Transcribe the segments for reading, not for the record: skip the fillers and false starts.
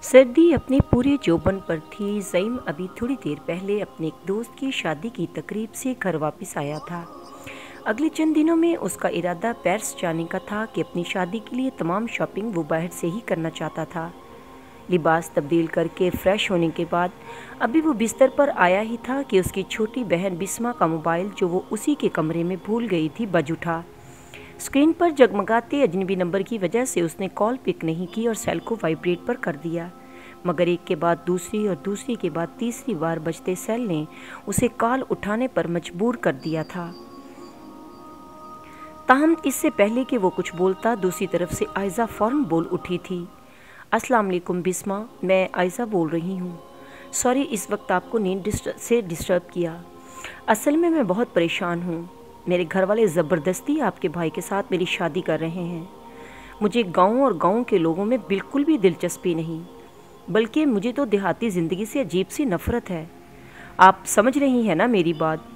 सर्दी अपने पूरे जोबन पर थी। ज़ईम अभी थोड़ी देर पहले अपने एक दोस्त की शादी की तकरीब से घर वापस आया था। अगले चंद दिनों में उसका इरादा पेरिस जाने का था कि अपनी शादी के लिए तमाम शॉपिंग वो बाहर से ही करना चाहता था। लिबास तब्दील करके फ्रेश होने के बाद अभी वो बिस्तर पर आया ही था कि उसकी छोटी बहन बिस्मा का मोबाइल, जो वो उसी के कमरे में भूल गई थी, बज उठा। स्क्रीन पर जगमगाते अजनबी नंबर की वजह से उसने कॉल पिक नहीं की और सेल को वाइब्रेट पर कर दिया, मगर एक के बाद दूसरी और दूसरी के बाद तीसरी बार बजते सेल ने उसे कॉल उठाने पर मजबूर कर दिया था। ताहम इससे पहले कि वो कुछ बोलता, दूसरी तरफ से आयज़ा फ़ौरन बोल उठी थी। अस्सलाम वालेकुम बिस्मा, मैं आयज़ा बोल रही हूँ। सॉरी इस वक्त आपको नींद से डिस्टर्ब किया। असल में मैं बहुत परेशान हूँ। मेरे घर वाले ज़बरदस्ती आपके भाई के साथ मेरी शादी कर रहे हैं। मुझे गांव और गांव के लोगों में बिल्कुल भी दिलचस्पी नहीं, बल्कि मुझे तो देहाती ज़िंदगी से अजीब सी नफ़रत है। आप समझ रही हैं ना मेरी बात?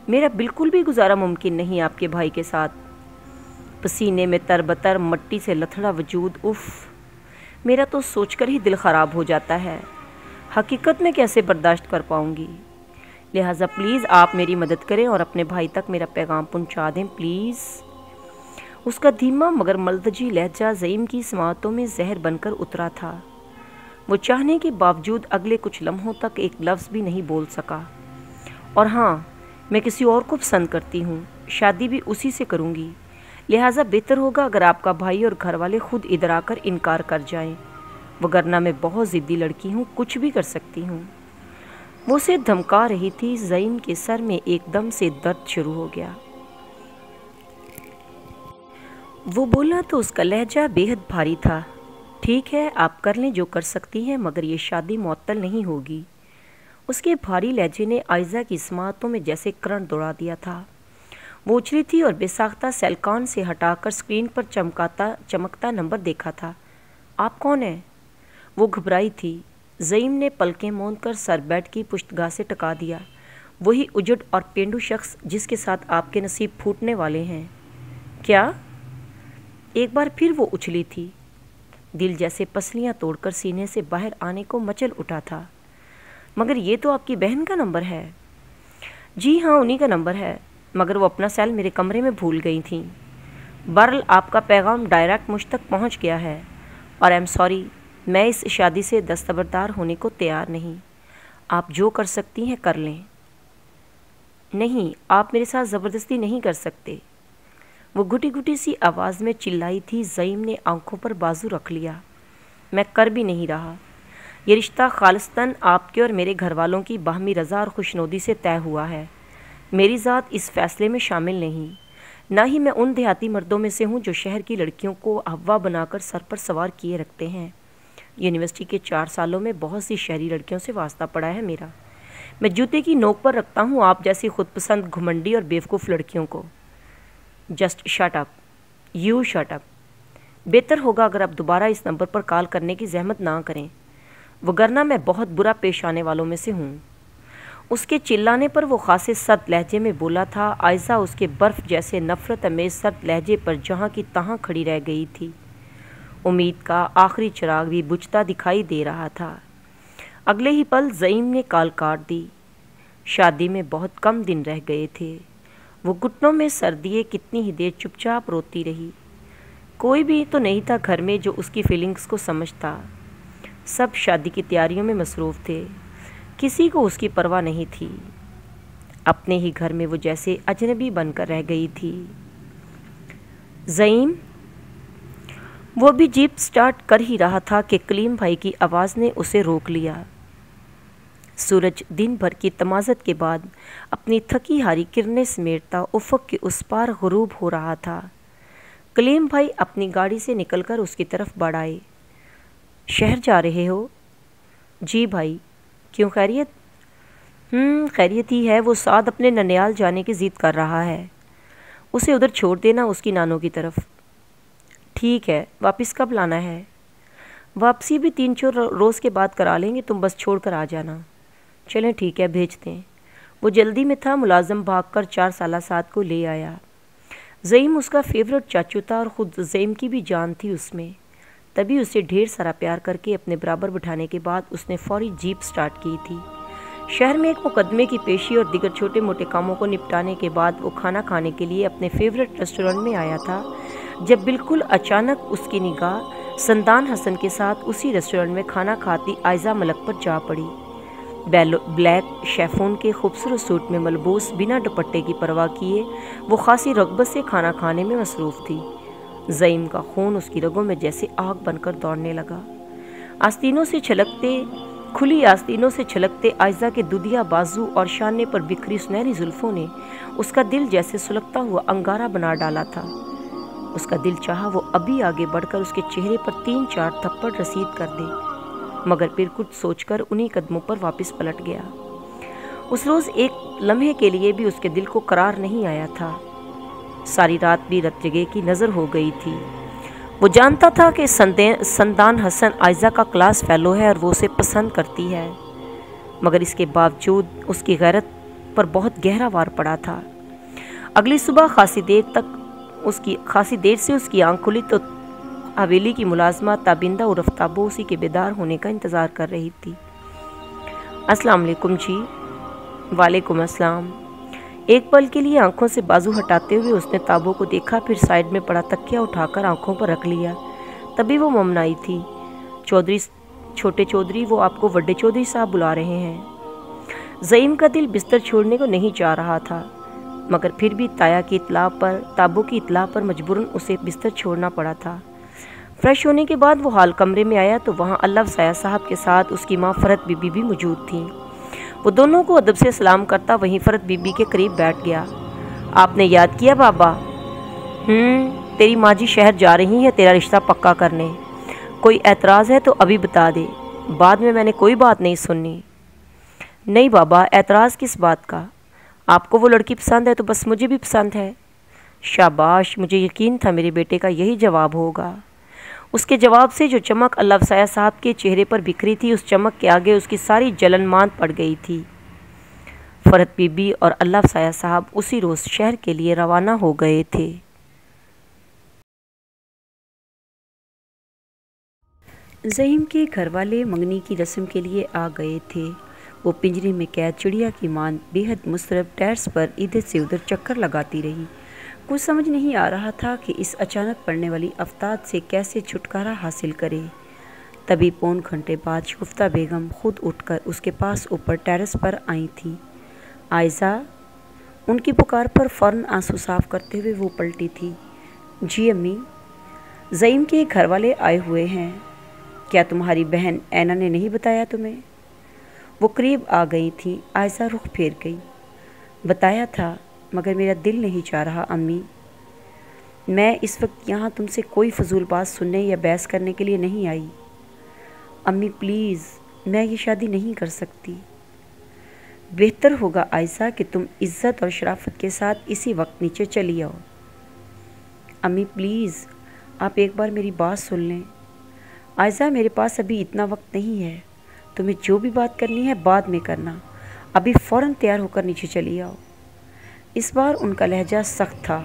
मेरा बिल्कुल भी गुजारा मुमकिन नहीं आपके भाई के साथ। पसीने में तरबतर, मट्टी से लथड़ा वजूद, उफ़, मेरा तो सोचकर ही दिल ख़राब हो जाता है। हकीकत में कैसे बर्दाश्त कर पाऊँगी? लिहाजा प्लीज़ आप मेरी मदद करें और अपने भाई तक मेरा पैगाम पहुंचा दें प्लीज़। उसका धीमा मगर मलतजी लहजा ज़ईम की समातों में जहर बनकर उतरा था। वो चाहने के बावजूद अगले कुछ लम्हों तक एक लफ्ज़ भी नहीं बोल सका। और हाँ, मैं किसी और को पसंद करती हूँ, शादी भी उसी से करूँगी। लिहाजा बेहतर होगा अगर आपका भाई और घर वाले खुद इधर आकर इनकार कर जाएं, वगरना मैं बहुत ज़िद्दी लड़की हूँ, कुछ भी कर सकती हूँ। वो उसे धमका रही थी। ज़ईम के सर में एकदम से दर्द शुरू हो गया। वो बोला तो उसका लहजा बेहद भारी था। ठीक है, आप कर लें जो कर सकती हैं, मगर ये शादी मुअत्तल नहीं होगी। उसके भारी लहजे ने आयज़ा की समातों में जैसे करंट दौड़ा दिया था। वो उछली थी और बेसाख्ता सेलकान से हटाकर स्क्रीन पर चमकता नंबर देखा था। आप कौन हैं? वो घबराई थी। ज़ईम ने पलकें मौंद कर सर बेड की पुश्तगाह से टका दिया। वही उजड़ और पेंडू शख्स जिसके साथ आपके नसीब फूटने वाले हैं। क्या? एक बार फिर वो उछली थी। दिल जैसे पसलियां तोड़कर सीने से बाहर आने को मचल उठा था। मगर ये तो आपकी बहन का नंबर है। जी हाँ, उन्हीं का नंबर है, मगर वो अपना सेल मेरे कमरे में भूल गई थी। बहरहाल आपका पैगाम डायरेक्ट मुझ तक पहुँच गया है और आई एम सॉरी, मैं इस शादी से दस्तबरदार होने को तैयार नहीं। आप जो कर सकती हैं कर लें। नहीं, आप मेरे साथ ज़बरदस्ती नहीं कर सकते। वो घुटी घुटी सी आवाज़ में चिल्लाई थी। ज़ईम ने आंखों पर बाजू रख लिया। मैं कर भी नहीं रहा। ये रिश्ता खालिस्तन आपके और मेरे घर वालों की बाहमी रज़ा और खुशनोदी से तय हुआ है। मेरी ज़ात इस फैसले में शामिल नहीं। ना ही मैं उन देहाती मर्दों में से हूँ जो शहर की लड़कियों को हवा बनाकर सर पर सवार किए रखते हैं। यूनिवर्सिटी के 4 सालों में बहुत सी शहरी लड़कियों से वास्ता पड़ा है मेरा। मैं जूते की नोक पर रखता हूँ आप जैसी खुदपसंद, घुमंडी और बेवकूफ़ लड़कियों को। Just shut up, you shut up. बेहतर होगा अगर आप दोबारा इस नंबर पर कॉल करने की जहमत ना करें, वगरना मैं बहुत बुरा पेश आने वालों में से हूँ। उसके चिल्लाने पर वो खासे सर्द लहजे में बोला था। आयज़ा उसके बर्फ़ जैसे नफ़रत अमेज़ सर्द लहजे पर जहाँ की तहाँ खड़ी रह गई थी। उम्मीद का आखिरी चिराग भी बुझता दिखाई दे रहा था। अगले ही पल ज़ईम ने कॉल काट दी। शादी में बहुत कम दिन रह गए थे। वो घुटनों में सर दिए कितनी ही देर चुपचाप रोती रही। कोई भी तो नहीं था घर में जो उसकी फीलिंग्स को समझता। सब शादी की तैयारियों में मसरूफ़ थे। किसी को उसकी परवाह नहीं थी। अपने ही घर में वो जैसे अजनबी बनकर रह गई थी। ज़ईम, वो भी जीप स्टार्ट कर ही रहा था कि कलीम भाई की आवाज़ ने उसे रोक लिया। सूरज दिन भर की तमाज़त के बाद अपनी थकी हारी किरणें समेटता उफ़क़ के उस पार गुरूब हो रहा था। कलीम भाई अपनी गाड़ी से निकलकर उसकी तरफ बढ़ आए। शहर जा रहे हो? जी भाई। क्यों, खैरियत? खैरियत ही है। वो साद अपने ननियाल जाने की ज़िद कर रहा है। उसे उधर छोड़ देना, उसकी नानों की तरफ। ठीक है, वापस कब लाना है? वापसी भी 3-4 रोज़ के बाद करा लेंगे, तुम बस छोड़ कर आ जाना। चलें ठीक है, भेजते हैं। वो जल्दी में था। मुलाजिम भागकर 4 साला साद को ले आया। ज़ईम उसका फेवरेट चाचू था और ख़ुद ज़ईम की भी जान थी उसमें। तभी उसे ढेर सारा प्यार करके अपने बराबर बिठाने के बाद उसने फौरी जीप स्टार्ट की थी। शहर में एक मुकदमे की पेशी और दीगर छोटे मोटे कामों को निपटाने के बाद वो खाना खाने के लिए अपने फेवरेट रेस्टोरेंट में आया था, जब बिल्कुल अचानक उसकी निगाह संदान हसन के साथ उसी रेस्टोरेंट में खाना खाती आयजा मलक पर जा पड़ी। ब्लैक शेफोन के खूबसूरत सूट में मलबूस बिना दुपट्टे की परवाह किए वो खासी रग़बत से खाना खाने में मसरूफ़ थी। ज़ईम का खून उसकी रगों में जैसे आग बनकर दौड़ने लगा। खुली आस्तीनों से छलकते आयजा के दुधिया बाजू और शाने पर बिखरी सुनहरी जुल्फ़ों ने उसका दिल जैसे सुलगता हुआ अंगारा बना डाला था। उसका दिल चाहा वो अभी आगे बढ़कर उसके चेहरे पर 3-4 थप्पड़ रसीद कर दे, मगर फिर कुछ सोचकर उन्हीं कदमों पर वापस पलट गया। उस रोज़ एक लम्हे के लिए भी उसके दिल को करार नहीं आया था। सारी रात भी रत जगह की नज़र हो गई थी। वो जानता था कि संदान हसन आयजा का क्लास फेलो है और वो उसे पसंद करती है, मगर इसके बावजूद उसकी गैरत पर बहुत गहरा वार पड़ा था। अगली सुबह खासी देर से उसकी आंख खुली तो हवेली की मुलाजमा ताबिंदा उर्फ ताबो उसी के बेदार होने का इंतज़ार कर रही थी। अस्सलाम वालेकुम जी। वालेकुम अस्सलाम। एक पल के लिए आंखों से बाजू हटाते हुए उसने ताबो को देखा, फिर साइड में पड़ा तकिया उठाकर आंखों पर रख लिया। तभी वो ममनाई थी। छोटे चौधरी, वो आपको बड़े चौधरी साहब बुला रहे हैं। ज़ईम का दिल बिस्तर छोड़ने को नहीं चाह रहा था, मगर फिर भी ताबो की इत्तला पर मजबूरन उसे बिस्तर छोड़ना पड़ा था। फ्रेश होने के बाद वो हाल कमरे में आया तो वहाँ अल्लाह साया साहब के साथ उसकी माँ फरत बीबी भी मौजूद थी। वो दोनों को अदब से सलाम करता वहीं फरत बीबी के करीब बैठ गया। आपने याद किया बाबा? तेरी माँ जी शहर जा रही हैं तेरा रिश्ता पक्का करने। कोई एतराज़ है तो अभी बता दे, बाद में मैंने कोई बात नहीं सुननी। नहीं बाबा, एतराज़ किस बात का? आपको वो लड़की पसंद है तो बस मुझे भी पसंद है। शाबाश, मुझे यकीन था मेरे बेटे का यही जवाब होगा। उसके जवाब से जो चमक अल्लाह साया साहब के चेहरे पर बिखरी थी, उस चमक के आगे उसकी सारी जलन मान पड़ गई थी। फरत बीबी और अल्लाह साया साहब उसी रोज़ शहर के लिए रवाना हो गए थे। ज़ईम के घर वाले मंगनी की रस्म के लिए आ गए थे। वो पिंजरे में कैद चिड़िया की मान बेहद मुस्तरब टैर्स पर इधर से उधर चक्कर लगाती रही। कुछ समझ नहीं आ रहा था कि इस अचानक पड़ने वाली आफत से कैसे छुटकारा हासिल करे। तभी पौन घंटे बाद शगुफ्ता बेगम खुद उठकर उसके पास ऊपर टेरेस पर आई थी। आयजा, उनकी पुकार पर फ़ौरन आंसू साफ करते हुए वो पलटी थी। जी अम्मी, ज़ईम के घर वाले आए हुए हैं। क्या तुम्हारी बहन ऐना ने नहीं बताया तुम्हें? वो करीब आ गई थी। आयजा रुख फेर गई। बताया था, मगर मेरा दिल नहीं चाह रहा अम्मी। मैं इस वक्त यहाँ तुमसे कोई फजूल बात सुनने या बहस करने के लिए नहीं आई। अम्मी प्लीज़, मैं ये शादी नहीं कर सकती। बेहतर होगा आयशा कि तुम इज़्ज़त और शराफत के साथ इसी वक्त नीचे चली आओ। अम्मी प्लीज़, आप एक बार मेरी बात सुन लें। आयशा, मेरे पास अभी इतना वक्त नहीं है। तुम्हें जो भी बात करनी है बाद में करना। अभी फ़ौरन तैयार होकर नीचे चली आओ। इस बार उनका लहजा सख्त था।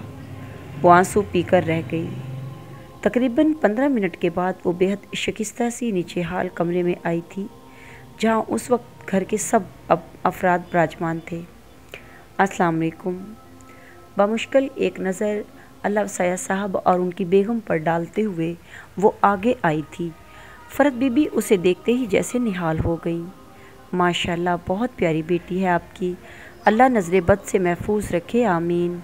वो आंसू पीकर रह गई। तकरीबन 15 मिनट के बाद वो बेहद शिकस्ता सी नीचे हाल कमरे में आई थी, जहाँ उस वक्त घर के सब अफराद विराजमान थे। अस्सलाम वालेकुम। बामुश्किल एक नज़र अल्लाह साया साहब और उनकी बेगम पर डालते हुए वो आगे आई थी। फरत बीबी उसे देखते ही जैसे निहाल हो गई। माशाल्लाह, बहुत प्यारी बेटी है आपकी। अल्लाह नज़र बद से महफूज रखे, आमीन।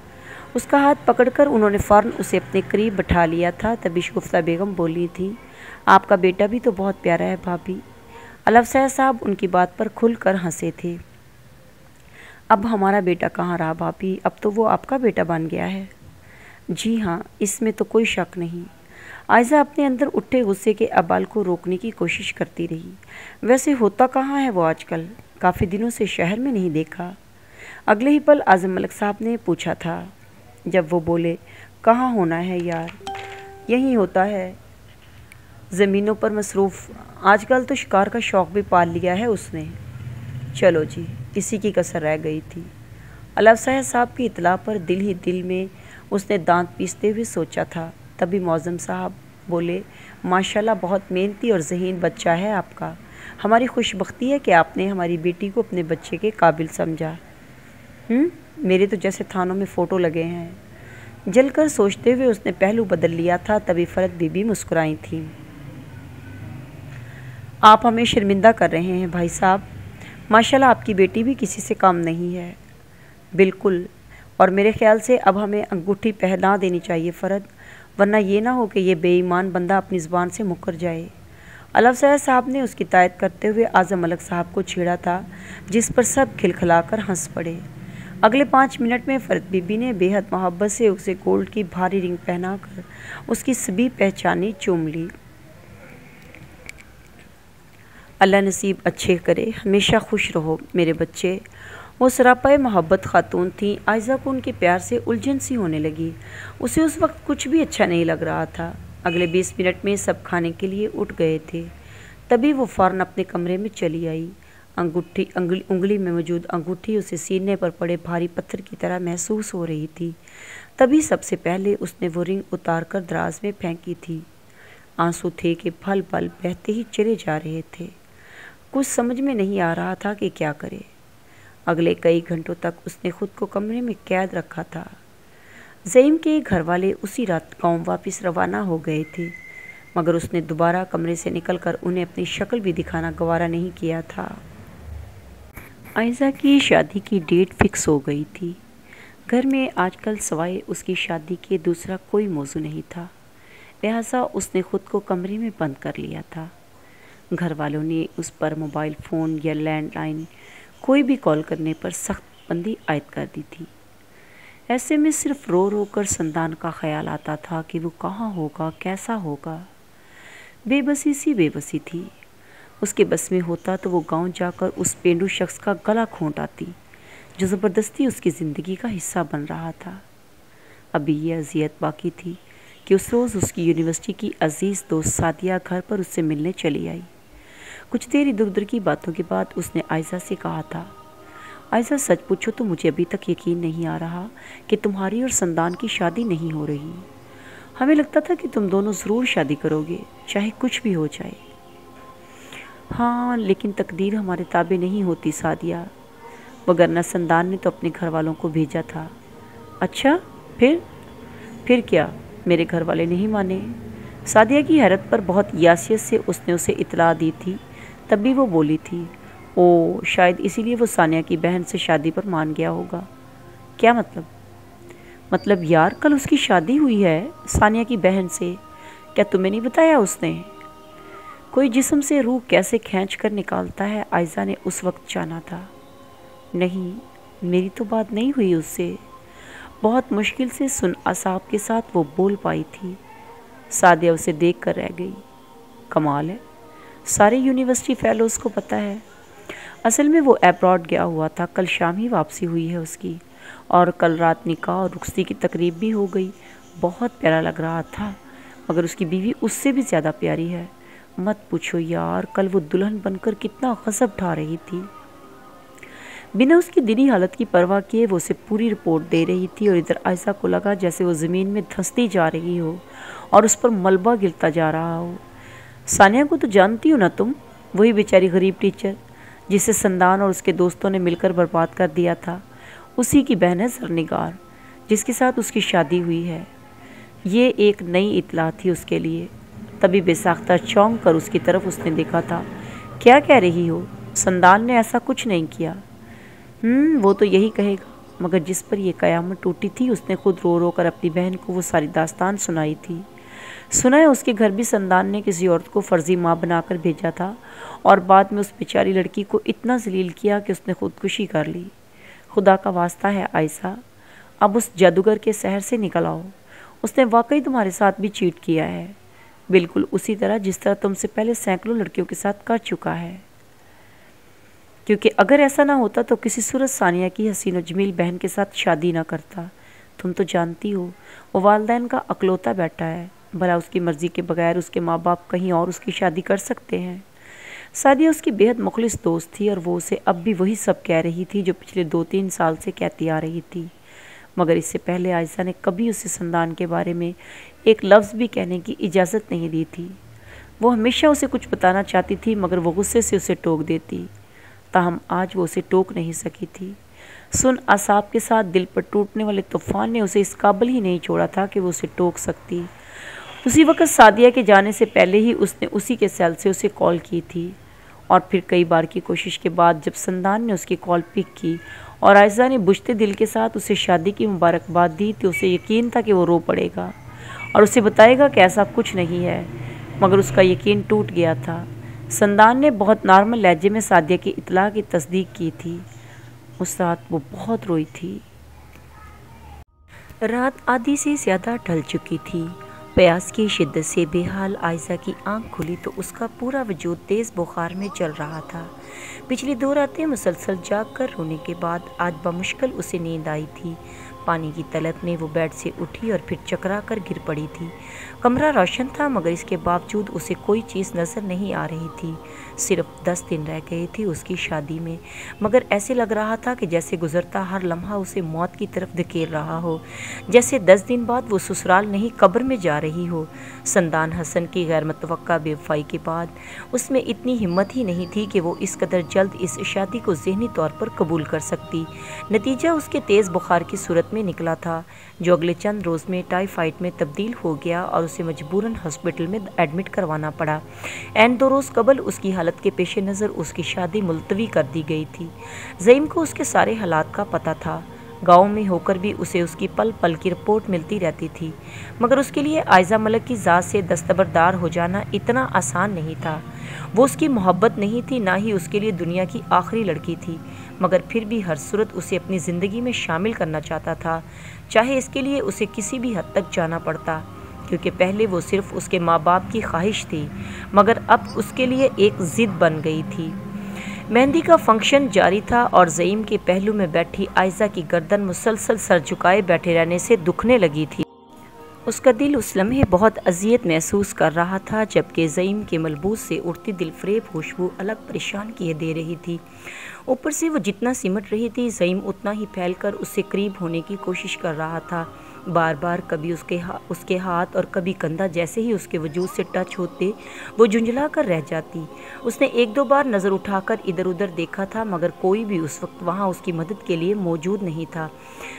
उसका हाथ पकड़कर उन्होंने फ़ौरन उसे अपने करीब बैठा लिया था। तभी शगुफ्ता बेगम बोली थी, आपका बेटा भी तो बहुत प्यारा है भाभी। अलफसाया साहब उनकी बात पर खुलकर हंसे थे। अब हमारा बेटा कहाँ रहा भाभी, अब तो वो आपका बेटा बन गया है। जी हाँ, इसमें तो कोई शक नहीं। आयशा अपने अंदर उठे गुस्से के अबाल को रोकने की कोशिश करती रही। वैसे होता कहाँ है वो आजकल, काफ़ी दिनों से शहर में नहीं देखा। अगले ही पल आज़म मलिक साहब ने पूछा था। जब वो बोले, कहाँ होना है यार, यहीं होता है, ज़मीनों पर मसरूफ़। आजकल तो शिकार का शौक़ भी पाल लिया है उसने। चलो जी, इसी की कसर रह गई थी। अलफसाया साहब की इतला पर दिल ही दिल में उसने दांत पीसते हुए सोचा था। तभी मौज़म साहब بولے، ماشاءاللہ بہت محنتی اور ذہین بچہ ہے آپ کا۔ ہماری خوش بختی ہے کہ آپ نے ہماری بیٹی کو اپنے بچے کے قابل سمجھا۔ میرے تو جیسے تھانوں میں فوٹو لگے ہیں۔ جل کر سوچتے ہوئے اس نے پہلو بدل لیا تھا، تبھی فرت بی بی مسکرائی تھیں۔ آپ ہمیں شرمندہ کر رہے ہیں بھائی صاحب، ماشاءاللہ آپ کی بیٹی بھی کسی سے کم نہیں ہے۔ بالکل، اور میرے خیال سے اب ہمیں انگوٹھی پہنا دینی چاہیے فرد، ورنہ یہ نہ ہو کہ یہ بے ایمان بندہ اپنی زبان سے مکر جائے۔ علف زاہد صاحب نے اس کی تائید کرتے ہوئے اعظم ملک صاحب کو چھیڑا تھا، جس پر سب کھلکھلا کر ہنس پڑے۔ اگلے 5 منٹ میں فرت بی بی نے بے حد محبت سے اسے گولڈ کی بھاری رنگ پہنا کر اس کی سبھی پہچانی چوم لی۔ اللہ نصیب اچھے کرے، ہمیشہ خوش رہو میرے بچے۔ وہ سراپائے محبت خاتون تھیں۔ عائزہ کو ان کے پیار سے الجھن سی ہونے لگی۔ اسے اس وقت کچھ بھی اچھا نہیں لگ رہا تھا۔ اگلے 20 منٹ میں سب کھانے کے لیے اٹھ گئے تھے، تبھی وہ فوراً اپنے کمرے میں چلی آئی۔ انگلی میں موجود انگوٹھی اسے سینے پر پڑے بھاری پتھر کی طرح محسوس ہو رہی تھی۔ تبھی سب سے پہلے اس نے وہ رنگ اتار کر دراز میں پھینکی تھی۔ آنسو تھے کہ پھل پھل بہتے ہی چلے جا رہے تھے۔ کچھ سمجھ میں نہیں آ رہا تھا کہ کیا کرے۔ اگلے کئی گھنٹوں تک اس نے خود کو کمرے میں قید رکھا تھا۔ زعیم کے گھر والے اسی رات گاؤں واپس روانہ ہو گئے تھے، مگر اس نے دوبارہ کمرے سے نکل کر انہیں اپنی شکل بھی دکھانا گوارا نہیں کیا تھا۔ عائزہ کی شادی کی ڈیٹ فکس ہو گئی تھی۔ گھر میں آج کل سوائے اس کی شادی کے دوسرا کوئی موضوع نہیں تھا، لہٰذا اس نے خود کو کمرے میں بند کر لیا تھا۔ گھر والوں نے اس پر موبائل فون یا لینڈ لائن کوئی بھی کال کرنے پر سخت بندی عائد کر دی تھی۔ ایسے میں صرف رو رو کر سندان کا خیال آتا تھا کہ وہ کہاں ہوگا، کیسا ہوگا۔ بے بسی تھی۔ اس کے بس میں ہوتا تو وہ گاؤں جا کر اس پینڈو شخص کا گلا گھونٹ آتی جو زبردستی اس کی زندگی کا حصہ بن رہا تھا۔ ابھی یہ اذیت باقی تھی کہ اس روز اس کی یونیورسٹی کی عزیز دوست سعدیہ گھر پر اس سے ملنے چلی آئی۔ کچھ دیر ادھر ادھر کی باتوں کے بعد اس نے عائزہ سے کہا تھا، عائزہ سچ پوچھو تو مجھے ابھی تک یقین نہیں آ رہا کہ تمہاری اور سندان کی شادی نہیں ہو رہی۔ ہمیں لگتا تھا کہ تم دونوں ضرور شادی کرو گے، چاہے کچھ بھی ہو جائے۔ ہاں، لیکن تقدیر ہمارے تابع نہیں ہوتی سعدیہ، وگرنہ سندان نے تو اپنے گھر والوں کو بھیجا تھا۔ اچھا، پھر کیا؟ میرے گھر والے نہیں مانے؟ سعدیہ کی حیرت پر بہت یاسیت سے اس نے اسے اطلاع دی تھی، تب بھی وہ بولی تھی، شاید اسی لیے وہ ثانیہ کی بہن سے شادی پر مان گیا ہوگا۔ کیا مطلب یار، کل اس کی شادی ہوئی ہے ثانیہ کی بہن سے، کیا تمہیں نہیں بتایا اس نے؟ کوئی جسم سے روح کیسے کھینچ کر نکالتا ہے، عائزہ نے اس وقت جانا تھا۔ نہیں، میری تو بات نہیں ہوئی اس سے۔ بہت مشکل سے سن اعصاب کے ساتھ وہ بول پائی تھی۔ سعدیہ اسے دیکھ کر رہ گئی۔ کمال ہے، سارے یونیورسٹی فیلوز کو پتہ ہے۔ اصل میں وہ ایبراڈ گیا ہوا تھا، کل شام ہی واپسی ہوئی ہے اس کی، اور کل رات نکاح اور رخصتی کی تقریب بھی ہو گئی۔ بہت پیارا لگ رہا تھا، مگر اس کی بیوی اس سے بھی زیادہ پیاری ہے۔ مت پوچھو یار، کل وہ دلہن بن کر کتنا غضب ڈھا رہی تھی۔ بنا اس کی دینی حالت کی پرواہ کیے وہ اسے پوری رپورٹ دے رہی تھی، اور ادھر عائزہ کو لگا جیسے وہ زمین میں دھنستی جا رہی ہو اور اس پر ملبہ گرتا جا رہا ہو۔ ثانیہ کو تو جانتی ہو نا تم، وہی بیچاری غریب ٹیچر جسے سندان اور اس کے دوستوں نے مل کر برباد کر دیا تھا، اسی کی بہن ہے زرنگار، جس کے ساتھ اس کی شادی ہوئی ہے۔ یہ ایک نئی اطلاع تھی اس کے لیے۔ تبھی بے ساختہ چونک کر اس کی طرف اس نے دیکھا تھا۔ کیا کہہ رہی ہو؟ سندان نے ایسا کچھ نہیں کیا۔ وہ تو یہی کہے گا، مگر جس پر یہ قیامت ٹوٹی تھی اس نے خود رو رو کر اپنی بہن کو وہ ساری داستان سنائی تھی۔ سنا ہے اس کے گھر بھی سندان نے کسی عورت کو فرضی ماں بنا کر بھیجا تھا، اور بعد میں اس بیچاری لڑکی کو اتنا ذلیل کیا کہ اس نے خودکشی کر لی۔ خدا کا واسطہ ہے عائشہ، اب اس جادوگر کے سحر سے نکل آؤ۔ اس نے واقعی تمہارے ساتھ بھی چیٹ کیا ہے، بالکل اسی طرح جس طرح تم سے پہلے سینکڑوں لڑکیوں کے ساتھ کر چکا ہے۔ کیونکہ اگر ایسا نہ ہوتا تو کسی صورت ثانیہ کی حسین و جمیل بہن کے ساتھ شادی نہ کرتا۔ تم تو جانتی ہو وہ والدین کا اکلوتا بیٹا ہے، بھلا اس کی مرضی کے بغیر اس کے ماں باپ کہیں اور اس کی شادی کر سکتے ہیں؟ سعدیہ اس کی بے حد مخلص دوست تھی، اور وہ اسے اب بھی وہی سب کہہ رہی تھی جو پچھلے 2-3 سال سے کہتی آ رہی تھی۔ مگر اس سے پہلے عائزہ نے کبھی اسے سندان کے بارے میں ایک لفظ بھی کہنے کی اجازت نہیں دی تھی۔ وہ ہمیشہ اسے کچھ بتانا چاہتی تھی مگر وہ غصے سے اسے ٹوک دیتی، تاہم آج وہ اسے ٹوک نہیں سکی تھی۔ سن اعصاب کے ساتھ دل پر ٹوٹنے والے طوفان نے اسے اس قابل ہی نہیں چھوڑا تھا کہ وہ اسے ٹوک سکتی۔ اسی وقت سعدیہ کے جانے سے پہلے ہی اس نے اسی کے سیل سے اسے کال کی تھی، اور پھر کئی بار کی کوشش کے بعد جب سندان نے اس کی کال پک کی اور عائزہ نے بجھتے دل کے ساتھ اسے شادی کی مبارکباد دی تو اسے یقین تھا کہ وہ رو پڑے گا اور اسے بتائے گا کہ ایسا کچھ نہیں ہے، مگر اس کا یقین ٹوٹ گیا تھا۔ سندان نے بہت نارمل لہجے میں سعدیہ کی اطلاع کی تصدیق کی تھی۔ اس رات وہ بہت روئی تھی۔ رات آدھی سے زیادہ ڈھل چکی تھی۔ پیاس کی شدت سے بے حال عائزہ کی آنکھ کھلی تو اس کا پورا وجود تیز بخار میں چل رہا تھا۔ پچھلی 2 راتیں مسلسل جاگ کر رونے کے بعد آج بمشکل اسے نیند آئی تھی۔ پانی کی طلب میں وہ بیڈ سے اٹھی اور پھر چکرا کر گر پڑی تھی۔ کمرہ روشن تھا مگر اس کے باوجود اسے کوئی چیز نظر نہیں آ رہی تھی۔ صرف 10 دن رہ گئے تھے اس کی شادی میں، مگر ایسے لگ رہا تھا کہ جیسے گزرتا ہر لمحہ اسے موت کی طرف دھکیل رہا ہو، جیسے 10 دن بعد وہ سسرال نہیں قبر میں جا رہی ہو۔ سندان حسن کی غیر متوقع بے وفائی کے بعد اس میں اتنی ہمت ہی نہیں تھی کہ وہ اس قدر جلد اس شادی کو ذہنی طور پر قبول کر سکتی۔ نتیجہ اس کے تیز بخار کی صورت میں نکلا تھا، جو اگلے چند روز میں ٹائیفائڈ میں تبدیل ہو گیا اور اسے مجبوراً ہاسپٹل میں ایڈمٹ کروانا پڑا۔ این 2 روز قبل اس کی حالت کے پیش نظر اس کی شادی ملتوی کر دی گئی تھی۔ زعیم کو اس کے سارے حالات کا پتہ تھا۔ گاؤں میں ہو کر بھی اسے اس کی پل پل کی رپورٹ ملتی رہتی تھی، مگر اس کے لیے عائزہ ملک کی ذات سے دستبردار ہو جانا اتنا آسان نہیں تھا۔ وہ اس کی محبت نہیں تھی، نہ ہی اس کے لیے دنیا کی آخری لڑکی تھی، مگر پھر بھی ہر صورت اسے اپنی زندگی میں شامل کرنا چاہتا تھا، چاہے اس کے لیے اسے کسی بھی حد تک جانا پڑتا، کیونکہ پہلے وہ صرف اس کے ماں باپ کی خواہش تھی، مگر اب اس کے لیے ایک ضد بن گئی تھی۔ مہندی کا فنکشن جاری تھا اور زعیم کے پہلو میں بیٹھی عائزہ کی گردن مسلسل سر جھکائے بیٹھے رہنے سے دکھنے لگی تھی۔ اس کا دل اس لمحے بہت اذیت محسوس کر رہا تھا، جبکہ زعیم کے ملبوس سے اڑتی دل فریب خوشبو الگ پریشان کیے دے رہی تھی۔ اوپر سے وہ جتنا سمٹ رہی تھی، زعیم اتنا ہی پھیل کر اس سے قریب ہونے کی کوشش کر رہا تھا۔ بار بار کبھی اس کے ہاتھ اور کبھی کندھا جیسے ہی اس کے وجود سے ٹچ ہوتے وہ جھنجھلا کر رہ جاتی۔ اس نے 1-2 بار نظر اٹھا کر ادھر ادھر دیکھا تھا، مگر کوئی بھی اس وقت وہاں اس کی مدد کے لیے موجود نہیں تھا۔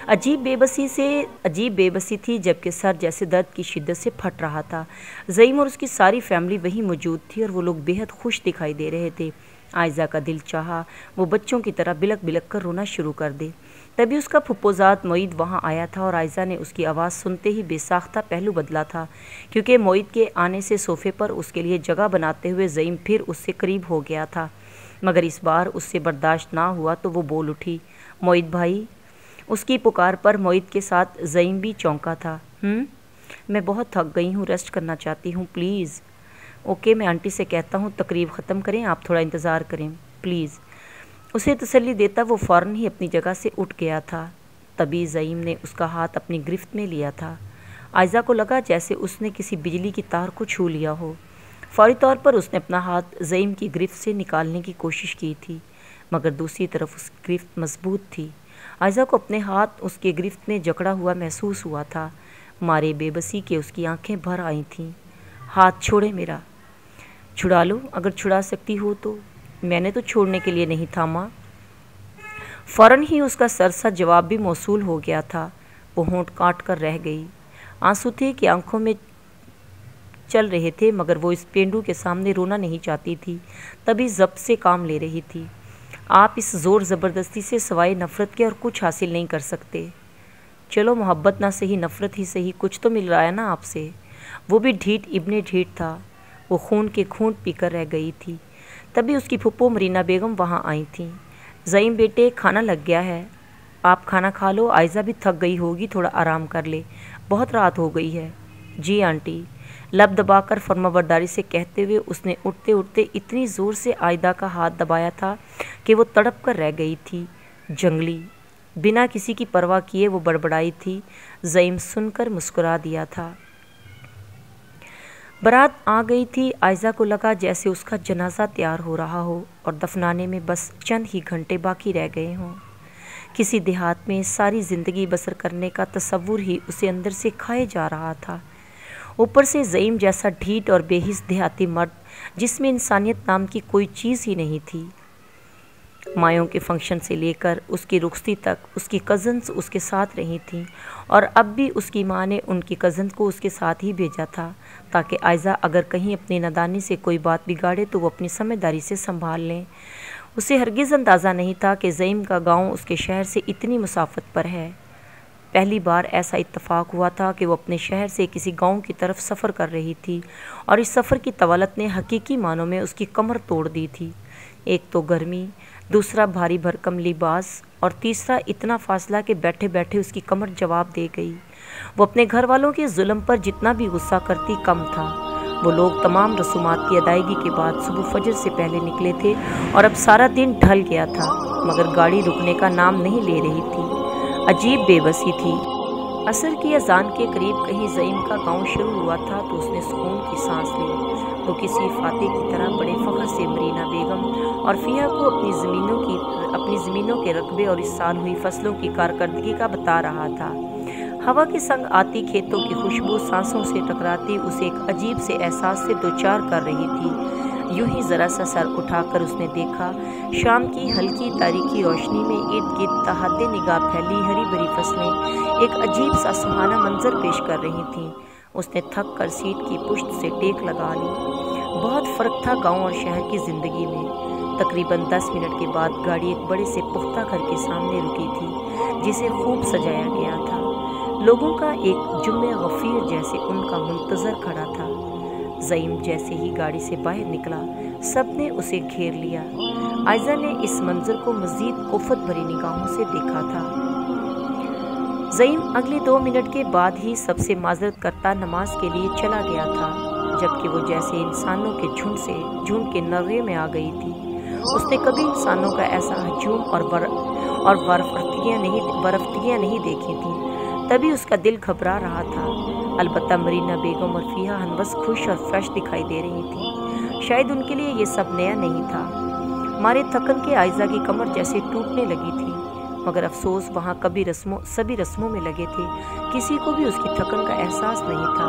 عجیب بے بسی تھی، جبکہ سر جیسے درد کی شدت سے پھٹ رہا تھا۔ زعیم اور اس کی ساری فیملی وہیں موجود تھی اور وہ لوگ بے حد خوش دکھائی دے رہے تھے۔ عائزہ کا دل چاہا وہ بچوں کی طرح بلک بلک کر رونا شروع کر دے۔ تبھی اس کا پھپھوزاد معید وہاں آیا تھا اور عائزہ نے اس کی آواز سنتے ہی بے ساختہ پہلو بدلا تھا، کیونکہ معید کے آنے سے صوفے پر اس کے لیے جگہ بناتے ہوئے زعیم پھر اس سے قریب ہو گیا تھا، مگر اس بار اس سے برداشت نہ ہوا تو وہ بول اٹھی، معید بھائی۔ اس کی پکار پر معید کے ساتھ زعیم بھی چونکا تھا۔ میں بہت تھک گئی ہوں، ریسٹ کرنا چاہتی ہوں، پلیز۔ اوکے، میں آنٹی سے کہتا ہوں تقریب ختم کریں، آپ تھوڑا انتظار کریں پلیز۔ اسے تسلی دیتا وہ فوراً ہی اپنی جگہ سے اٹھ گیا تھا۔ تبھی زعیم نے اس کا ہاتھ اپنی گرفت میں لیا تھا۔ عائزہ کو لگا جیسے اس نے کسی بجلی کی تار کو چھو لیا ہو۔ فوری طور پر اس نے اپنا ہاتھ زعیم کی گرفت سے نکالنے کی کوشش کی تھی، مگر دوسری طرف اس کی گرفت مضبوط تھی۔ عائزہ کو اپنے ہاتھ اس کے گرفت میں جکڑا ہوا محسوس ہوا تھا، مارے بے بسی کے اس کی آنکھیں بھر آئی تھیں۔ ہاتھ چھوڑے میرا، چھڑا لو اگر چھڑا سکتی ہو تو، میں نے تو چھوڑنے کے لیے نہیں تھاما۔ فوراً ہی اس کا سرسا جواب بھی موصول ہو گیا تھا۔ وہ ہونٹ کاٹ کر رہ گئی۔ آنسو تھے کہ آنکھوں میں چل رہے تھے، مگر وہ اس پینڈو کے سامنے رونا نہیں چاہتی تھی، تبھی ضبط سے کام لے رہی تھی۔ آپ اس زور زبردستی سے سوائے نفرت کے اور کچھ حاصل نہیں کر سکتے۔ چلو محبت نہ صحیح، نفرت ہی صحیح، کچھ تو مل رہا ہے نا آپ سے۔ وہ بھی ڈھیٹ ابن ڈھیٹ تھا، وہ خون کے گھونٹ پی کر رہ گئی تھی۔ تبھی اس کی پھپھو مرینا بیگم وہاں آئی تھیں۔ زعیم بیٹے، کھانا لگ گیا ہے، آپ کھانا کھا لو، عائزہ بھی تھک گئی ہوگی، تھوڑا آرام کر لے، بہت رات ہو گئی ہے۔ جی آنٹی، لب دبا کر فرمانبرداری سے کہتے ہوئے اس نے اٹھتے اٹھتے اتنی زور سے عائدہ کا ہاتھ دبایا تھا کہ وہ تڑپ کر رہ گئی تھی۔ جنگلی، بنا کسی کی پرواہ کیے وہ بڑبڑائی تھی۔ زعیم سن کر مسکرا دیا تھا۔ برات آ گئی تھی۔ عائزہ کو لگا جیسے اس کا جنازہ تیار ہو رہا ہو اور دفنانے میں بس چند ہی گھنٹے باقی رہ گئے ہوں۔ किसी देहात में सारी ज़िंदगी बसर करने का तसव्वुर ही उसे अंदर से खाए जा रहा था। ऊपर से ज़ईम जैसा ढीठ और बेहिस देहाती मर्द जिसमें इंसानियत नाम की कोई चीज़ ही नहीं थी। मायों के फंक्शन से लेकर उसकी रुखसती तक उसकी कज़न्स उसके साथ रही थीं और अब भी उसकी माँ ने उनकी कज़न को उसके साथ ही भेजा था ताकि आयज़ा अगर कहीं अपनी नादानी से कोई बात बिगाड़े तो वो अपनी समझदारी से संभाल लें। उसे हरगिज़ अंदाज़ा नहीं था कि ज़ईम का गांव उसके शहर से इतनी मुसाफत पर है। पहली बार ऐसा इत्तफाक हुआ था कि वो अपने शहर से किसी गांव की तरफ सफ़र कर रही थी और इस सफ़र की तवालत ने हकीकी मानों में उसकी कमर तोड़ दी थी। एक तो गर्मी, दूसरा भारी भरकम लिबास और तीसरा इतना फासला कि बैठे बैठे उसकी कमर जवाब दे गई। वो अपने घर वालों के जुल्म पर जितना भी गुस्सा करती कम था। वो लोग तमाम रसूमात की अदायगी के बाद सुबह फजर से पहले निकले थे और अब सारा दिन ढल गया था मगर गाड़ी रुकने का नाम नहीं ले रही थी। अजीब बेबसी थी। असर की अजान के करीब कहीं ज़ईम का गांव शुरू हुआ था तो उसने सुकून की सांस ली। वो किसी फातेह की तरह बड़े फ़ख्र से मरीना बेगम और फ़िया को अपनी ज़मीनों के रकबे और इस साल हुई फसलों की कारकर्दगी का बता रहा था। हवा के संग आती खेतों की खुशबू सांसों से टकराती उसे एक अजीब से एहसास से दोचार कर रही थी। यूं ही ज़रा सा सर उठाकर उसने देखा, शाम की हल्की तारीकी रोशनी में इर्द गिर्द तहद्दे निगाह फैली हरी भरी फसलें एक अजीब सा सुहाना मंजर पेश कर रही थीं। उसने थक कर सीट की पुश्त से टेक लगा ली। बहुत फ़र्क था गांव और शहर की ज़िंदगी में। तकरीबन 10 मिनट के बाद गाड़ी एक बड़े से पुख्ता घर के सामने रुकी थी जिसे खूब सजाया गया था। लोगों का एक जुम्मे गफ़ीर जैसे उनका मुंतज़र खड़ा था। ज़ईम जैसे ही गाड़ी से बाहर निकला सब ने उसे घेर लिया। आयज़ा ने इस मंजर को मज़ीद उफ़त भरी निगाहों से देखा था। ज़ईम अगले 2 मिनट के बाद ही सबसे माजरत करता नमाज के लिए चला गया था जबकि वो जैसे इंसानों के झुंड के नर्रे में आ गई थी। उसने कभी इंसानों का ऐसा हजूम और बरफ्तियाँ नहीं देखी थीं। तभी उसका दिल घबरा रहा था। अलबत्ता मरीना बेगम और फ़िया हनबस खुश और फ्रेश दिखाई दे रही थी। शायद उनके लिए ये सब नया नहीं था। मारे थकन के आयज़ा की कमर जैसे टूटने लगी थी मगर अफसोस वहाँ सभी रस्मों में लगे थे। किसी को भी उसकी थकन का एहसास नहीं था।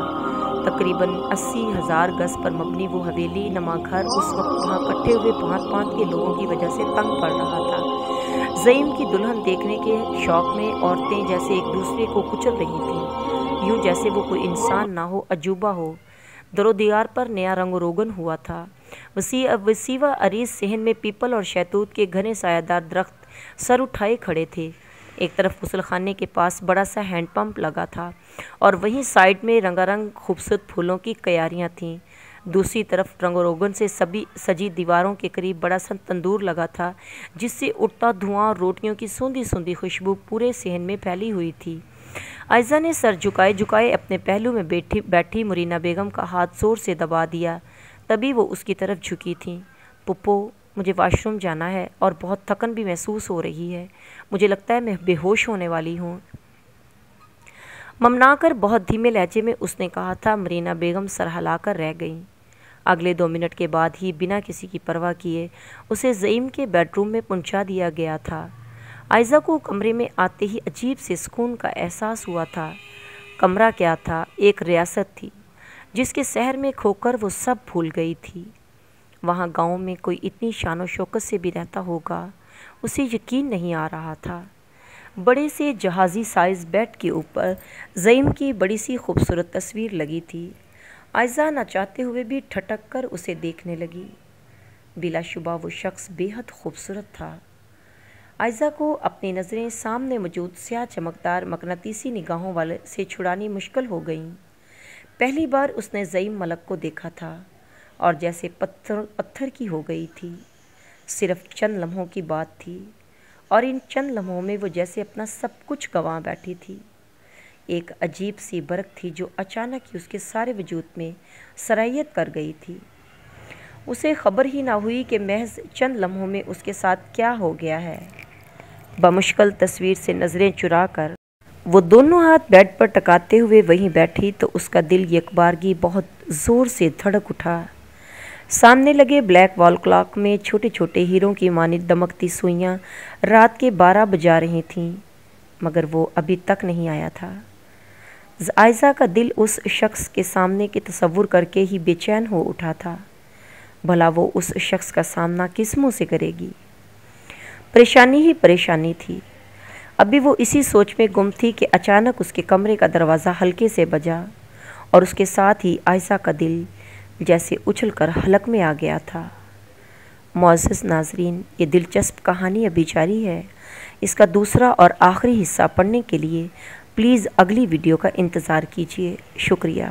तकरीबन 80,000 गज पर मबनी वो हवेली नमा घर उस वक्त वहाँ इकट्ठे हुए भांत के लोगों की वजह से तंग पड़ रहा था। ज़ईम की दुल्हन देखने के शौक में औरतें जैसे एक दूसरे को कुचल रही थीं, यूँ जैसे वो कोई इंसान ना हो, अजूबा हो। दरोदीवार पर नया रंग रोगन हुआ था। वसीवा अरीज सहन में पीपल और शहतूत के घने सायादार दरख्त सर उठाए खड़े थे। एक तरफ गुसलखाने के पास बड़ा सा हैंड पंप लगा था और वहीं साइड में रंगारंग खूबसूरत फूलों की क्यारियाँ थीं। दूसरी तरफ रंग रोगन से सजी दीवारों के करीब बड़ा सा तंदूर लगा था जिससे उठता धुआं और रोटियों की सूंधी सूंधी खुशबू पूरे सहन में फैली हुई थी। आयज़ा ने सर झुकाए अपने पहलू में बैठी मुरीना बेगम का हाथ जोर से दबा दिया। तभी वो उसकी तरफ झुकी थीं। पुप्पो, मुझे वॉशरूम जाना है और बहुत थकन भी महसूस हो रही है। मुझे लगता है मैं बेहोश होने वाली हूँ। ममनाकर बहुत धीमे लहजे में उसने कहा था। मरीना बेगम सर हिलाकर रह गईं। अगले 2 मिनट के बाद ही बिना किसी की परवाह किए उसे ज़ईम के बेडरूम में पहुंचा दिया गया था। आयज़ा को कमरे में आते ही अजीब से सुकून का एहसास हुआ था। कमरा क्या था, एक रियासत थी जिसके शहर में खोकर वो सब भूल गई थी। वहाँ गांव में कोई इतनी शान शौकत से भी रहता होगा, उसे यकीन नहीं आ रहा था। बड़े से जहाज़ी साइज़ बेड के ऊपर ज़ईम की बड़ी सी खूबसूरत तस्वीर लगी थी। आयज़ा न चाहते हुए भी ठटक कर उसे देखने लगी। बिलाशुबा वो शख्स बेहद खूबसूरत था। आयज़ा को अपनी नज़रें सामने मौजूद स्याह चमकदार मकनातीसी निगाहों वाले से छुड़ानी मुश्किल हो गईं। पहली बार उसने ज़ईम मलक को देखा था और जैसे पत्थर की हो गई थी। सिर्फ चंद लम्हों की बात थी और इन चंद लम्हों में वो जैसे अपना सब कुछ गंवा बैठी थी। एक अजीब सी बरक थी जो अचानक ही उसके सारे वजूद में सरायत कर गई थी। उसे खबर ही ना हुई कि महज चंद लम्हों में उसके साथ क्या हो गया है। बमुश्किल तस्वीर से नज़रें चुरा कर वो दोनों हाथ बेड पर टकाते हुए वहीं बैठी तो उसका दिल यकबारगी बहुत ज़ोर से धड़क उठा। سامنے لگے بلیک وال کلاک میں چھوٹے چھوٹے ہیروں کی مانند دمکتی سوئیاں رات کے 12 بجا رہی تھیں، مگر وہ ابھی تک نہیں آیا تھا۔ عائزہ کا دل اس شخص کے سامنے کے تصور کر کے ہی بے چین ہو اٹھا تھا۔ بھلا وہ اس شخص کا سامنا کس منہ سے کرے گی؟ پریشانی ہی پریشانی تھی۔ ابھی وہ اسی سوچ میں گم تھی کہ اچانک اس کے کمرے کا دروازہ ہلکے سے بجا، اور اس کے ساتھ ہی عائزہ کا دل جیسے اچھل کر حلق میں آ گیا تھا۔ معزز ناظرین، یہ دلچسپ کہانی ابھی جاری ہے۔ اس کا دوسرا اور آخری حصہ پڑھنے کے لیے پلیز اگلی ویڈیو کا انتظار کیجیے۔ شکریہ۔